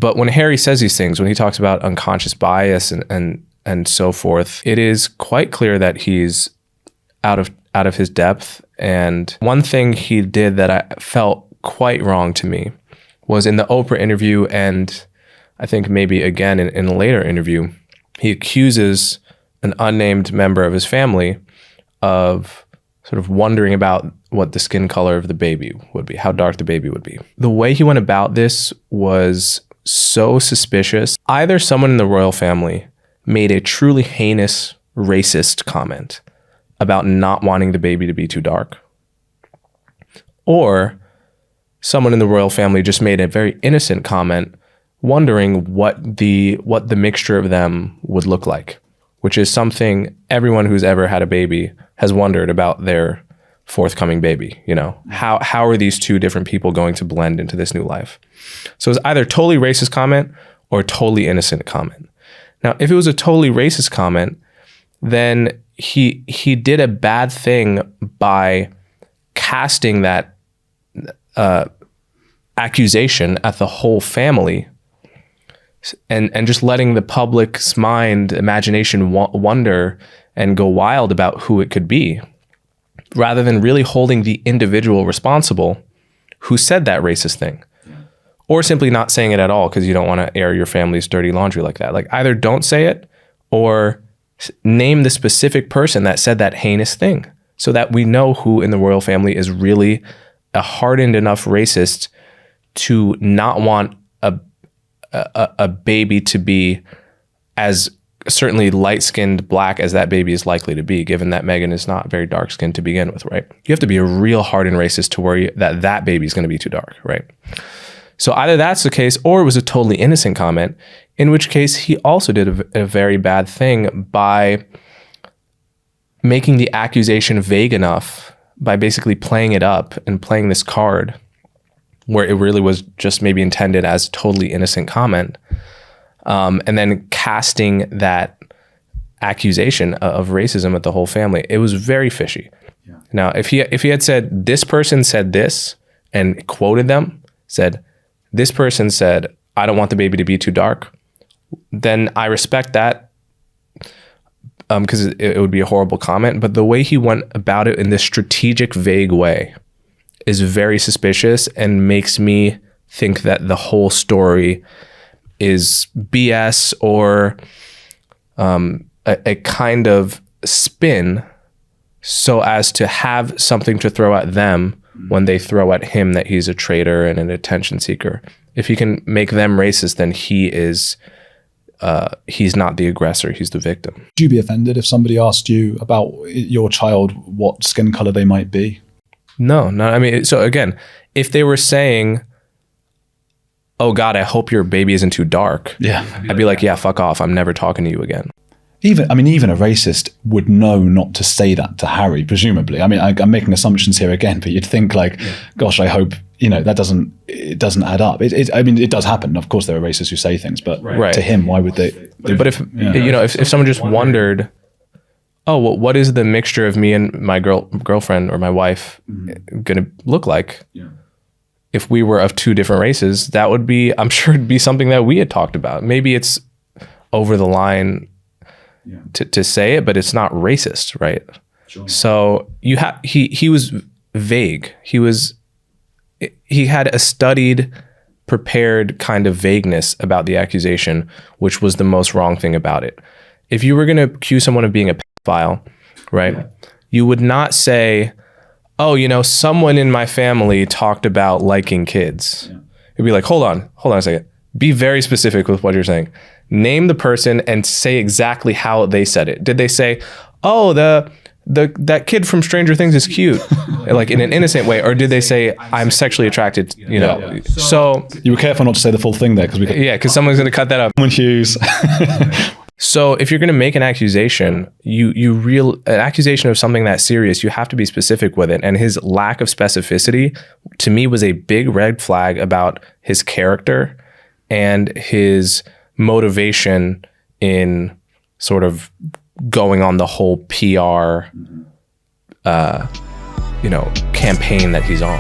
But when Harry says these things, when he talks about unconscious bias and so forth, it is quite clear that he's out of his depth. And one thing he did that I felt quite wrong to me was in the Oprah interview, and I think maybe again in a later interview, he accuses an unnamed member of his family of sort of wondering about what the skin color of the baby would be, how dark the baby would be. The way he went about this was so suspicious. Either someone in the royal family made a truly heinous, racist comment about not wanting the baby to be too dark, or someone in the royal family just made a very innocent comment wondering what the mixture of them would look like, which is something everyone who's ever had a baby has wondered about their forthcoming baby. You know, how are these two different people going to blend into this new life? So it's either totally racist comment or totally innocent comment. Now, if it was a totally racist comment, then he did a bad thing by casting that accusation at the whole family, and just letting the public's mind, imagination wonder and go wild about who it could be, rather than really holding the individual responsible who said that racist thing. Or simply not saying it at all because you don't want to air your family's dirty laundry like that. Like, either don't say it or name the specific person that said that heinous thing, so that we know who in the royal family is really a hardened enough racist to not want a baby to be as certainly light-skinned black as that baby is likely to be, given that Meghan is not very dark-skinned to begin with, right? You have to be a real hardened racist to worry that that baby is going to be too dark, right? So either that's the case, or it was a totally innocent comment, in which case he also did a very bad thing by making the accusation vague enough, by basically playing it up and playing this card where it really was just maybe intended as a totally innocent comment, and then casting that accusation of racism at the whole family. It was very fishy. Yeah. Now, if he had said, this person said this, and quoted them, said, this person said, I don't want the baby to be too dark, then I respect that, because it would be a horrible comment. But the way he went about it in this strategic, vague way is very suspicious and makes me think that the whole story is BS, or a kind of spin so as to have something to throw at them when they throw at him that he's a traitor and an attention seeker. If he can make them racist, then he's not the aggressor, he's the victim. Would you be offended if somebody asked you about your child, what skin color they might be? No. I mean, so again, if they were saying, oh God, I hope your baby isn't too dark, yeah, I'd be like, yeah, fuck off. I'm never talking to you again. Even a racist would know not to say that to Harry, presumably. I mean, I'm making assumptions here again, but you'd think like, gosh, I hope, that doesn't add up. I mean, it does happen. Of course, there are racists who say things, but to him, why would they? But if someone just wondered, oh, well, what is the mixture of me and my girlfriend or my wife going to look like? Yeah. If we were of two different races, that would be, I'm sure it'd be something that we had talked about. Maybe it's over the line to say it, but it's not racist, right? Sure. So he was vague. He had a studied, prepared kind of vagueness about the accusation, which was the most wrong thing about it. If you were going to accuse someone of being a pedophile, right, you would not say, oh, someone in my family talked about liking kids. Yeah. It'd be like, hold on a second. Be very specific with what you're saying. Name the person and say exactly how they said it. Did they say, oh, that kid from Stranger Things is cute, like in an innocent way, or did they say, I'm sexually attracted, So you were careful not to say the full thing there, because someone's going to cut that up. Hughes. So if you're going to make an accusation, an accusation of something that serious, you have to be specific with it. And his lack of specificity, to me, was a big red flag about his character and his motivation in sort of going on the whole PR, campaign that he's on.